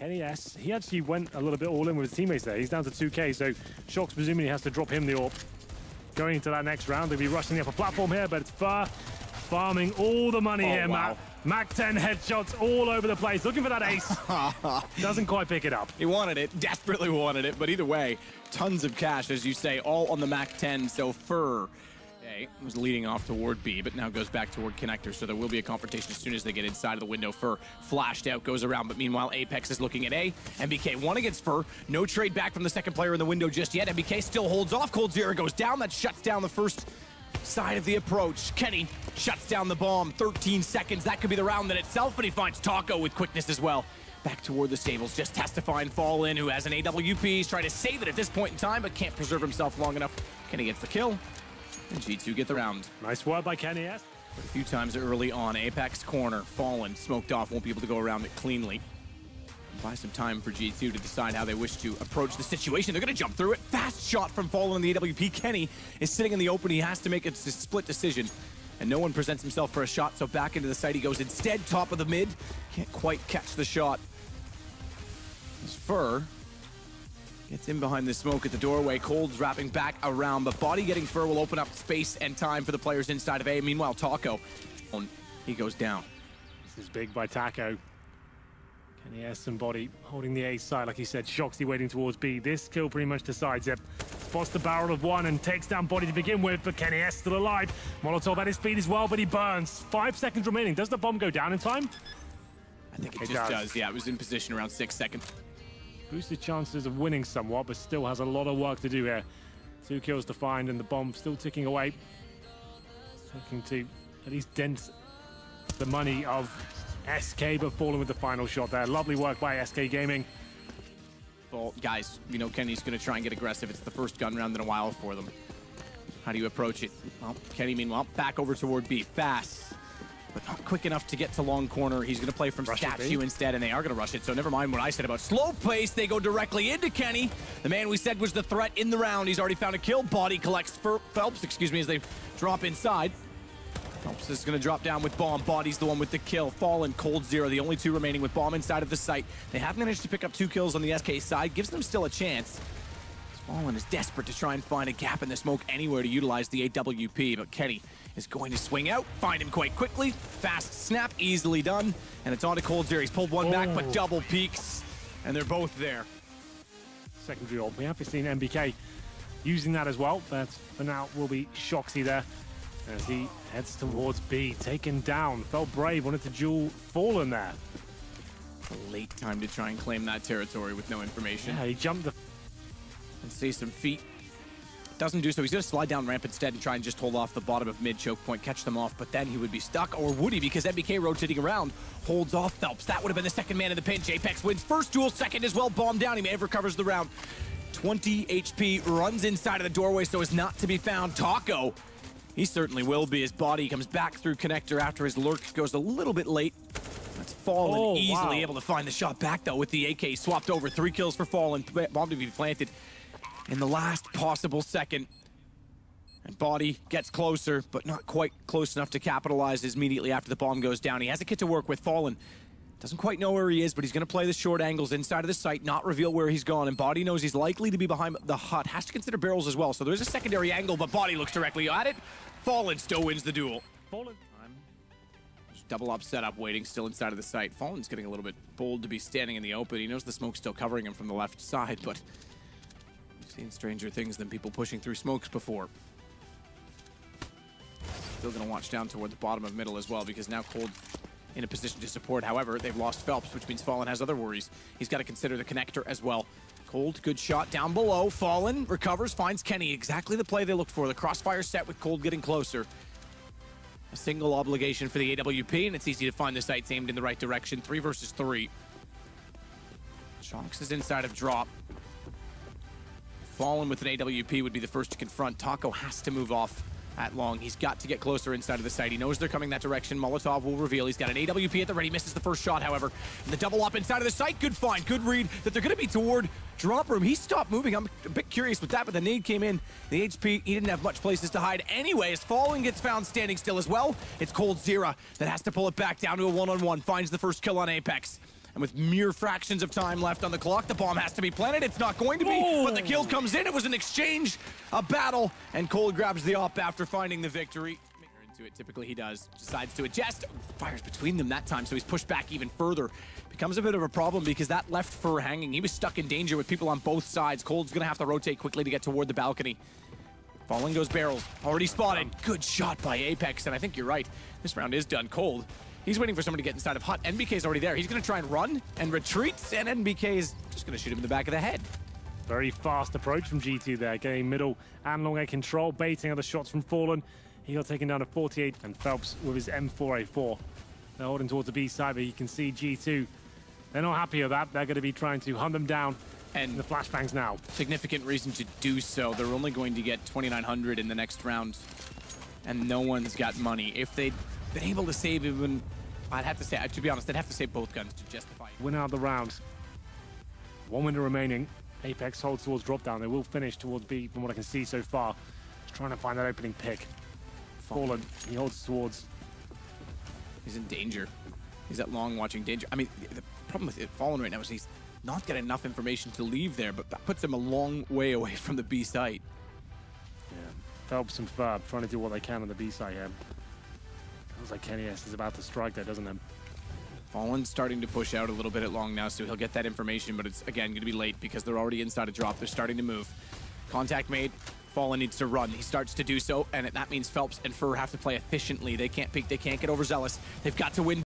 Kenny S, he actually went a little bit all in with his teammates there. He's down to 2K, so Shox presumably has to drop him the AWP. Going into that next round, they'll be rushing the upper platform here, but it's Fur farming all the money here, wow. Mac 10 headshots all over the place, looking for that ace. Doesn't quite pick it up. He wanted it, desperately wanted it, but either way, tons of cash, as you say, all on the Mac 10, so Fur was leading off toward B, but now goes back toward Connector, so there will be a confrontation as soon as they get inside of the window. Fur flashed out, goes around, but meanwhile, Apex is looking at A. MBK one against Fur. No trade back from the second player in the window just yet. MBK still holds off. coldzera goes down. That shuts down the first side of the approach. Kenny shuts down the bomb. 13 seconds. That could be the round in itself, but he finds Taco with quickness as well. Back toward the stables, just has to find Fallen, who has an AWP. He's trying to save it at this point in time, but can't preserve himself long enough. Kenny gets the kill. And G2 get the round. Nice work by Kenny S. A few times early on, Apex corner, Fallen, smoked off, won't be able to go around it cleanly. Buy some time for G2 to decide how they wish to approach the situation. They're gonna jump through it. Fast shot from Fallen in the AWP. Kenny is sitting in the open. He has to make a split decision. And no one presents himself for a shot, so back into the site he goes instead. Top of the mid. Can't quite catch the shot. As Fur gets in behind the smoke at the doorway. Cold's wrapping back around, but body getting Fur will open up space and time for the players inside of A. Meanwhile, Taco, he goes down. This is big by Taco. Kenny S and body holding the A side, like he said. Shoxy waiting towards B. This kill pretty much decides it. Spots the barrel of one and takes down body to begin with, but Kenny S still alive. Molotov at his feet as well, but he burns. 5 seconds remaining. Does the bomb go down in time? I think it just does. Yeah, it was in position around 6 seconds. Boosted chances of winning somewhat, but still has a lot of work to do here. 2 kills to find, and the bomb still ticking away. Looking to at least dent the money of SK, but falling with the final shot there. Lovely work by SK Gaming. Well, guys, you know Kenny's going to try and get aggressive. It's the first gun round in a while for them. How do you approach it? Well, Kenny, meanwhile, back over toward B. Fast, but not quick enough to get to long corner. He's going to play from statue instead, and they are going to rush it. So never mind what I said about slow pace. They go directly into Kenny, the man we said was the threat in the round. He's already found a kill. Body collects Phelps, as they drop inside. Phelps is going to drop down with bomb. Body's the one with the kill. Fallen, coldzera, the only 2 remaining with bomb inside of the site. They have managed to pick up 2 kills on the SK side. Gives them still a chance. Fallen is desperate to try and find a gap in the smoke anywhere to utilize the AWP, but Kenny is going to swing out, find him quite quickly. Fast snap, easily done. And it's on to coldzera. He's pulled one back, but double peeks. And they're both there. Secondary ult. We have seen MBK using that as well, but for now will be Shoxy there as he heads towards B. Taken down. Felt brave, wanted to duel Fallen there. A late time to try and claim that territory with no information. Yeah, he jumped the... And see some feet. Doesn't do so. He's going to slide down ramp instead and try and just hold off the bottom of mid choke point, catch them off, but then he would be stuck, or would he? Because MBK rotating around holds off Phelps. That would have been the second man in the pinch. Apex wins first duel, second as well. Bomb down. He may have recovers the round. 20 HP, runs inside of the doorway so as not to be found. Taco, he certainly will be. His body comes back through connector after his lurk goes a little bit late. That's Fallen easily able to find the shot back though with the AK swapped over. 3 kills for Fallen. Bomb to be planted in the last possible second. And body gets closer, but not quite close enough to capitalize immediately after the bomb goes down. He has a kit to work with. Fallen doesn't quite know where he is, but he's going to play the short angles inside of the site, not reveal where he's gone. And body knows he's likely to be behind the hut. Has to consider barrels as well. So there's a secondary angle, but body looks directly at it. Fallen still wins the duel. Fallen. Double up setup waiting still inside of the site. Fallen's getting a little bit bold to be standing in the open. He knows the smoke's still covering him from the left side, but we've seen stranger things than people pushing through smokes before. Still going to watch down toward the bottom of middle as well, because now Cold in a position to support. However, they've lost Phelps, which means Fallen has other worries. He's got to consider the connector as well. Cold, good shot down below. Fallen recovers, finds Kenny. Exactly the play they looked for. The crossfire set with Cold getting closer. A single obligation for the AWP, and it's easy to find the sights aimed in the right direction. 3 versus 3. Shox is inside of drop. Fallen with an AWP would be the first to confront. Taco has to move off at long. He's got to get closer inside of the site. He knows they're coming that direction. Molotov will reveal. He's got an AWP at the ready. Misses the first shot, however. And the double up inside of the site. Good find. Good read that they're going to be toward drop room. He stopped moving. I'm a bit curious with that, but the nade came in. The HP, he didn't have much places to hide anyway. As Fallen gets found standing still as well. It's coldzera that has to pull it back down to a one-on-one. Finds the first kill on Apex. And with mere fractions of time left on the clock, the bomb has to be planted. It's not going to be, but the kill comes in. It was an exchange, a battle, and Cole grabs the op after finding the victory. Into it, typically he does. Decides to adjust, fires between them that time, so he's pushed back even further. Becomes a bit of a problem because that left fur hanging. He was stuck in danger with people on both sides. Cole's gonna have to rotate quickly to get toward the balcony. Falling goes barrels, already spotted. Good shot by Apex, and I think you're right. This round is done. Cold. He's waiting for someone to get inside of Hut. NBK's already there. He's gonna try and run and retreats, and NBK's just gonna shoot him in the back of the head. Very fast approach from G2 there, getting middle and long air control, baiting other shots from Fallen. He got taken down to 48, and Phelps with his M4A4. They're holding towards the B side, but you can see G2. They're not happy with that. They're going to be trying to hunt them down and the flashbangs now. Significant reason to do so. They're only going to get 2,900 in the next round, and no one's got money. If they'd been able to save even, I'd have to say, to be honest, they'd have to save both guns to justify it. Win out the round. 1 winner remaining. Apex holds towards drop down. They will finish towards B from what I can see so far. Just trying to find that opening pick. Fallen, he holds towards. He's in danger. He's at long watching danger. I mean, the problem with Fallen right now is he's not getting enough information to leave there, but that puts him a long way away from the B site. Yeah, Phelps and Ferb trying to do what they can on the B side here. Feels like Kenny S is about to strike there, doesn't it? Fallen's starting to push out a little bit at long now, so he'll get that information, but it's, again, going to be late because they're already inside a drop. They're starting to move. Contact made. Fallen needs to run. He starts to do so, and that means Phelps and Fur have to play efficiently. They can't peek. They can't get overzealous. They've got to win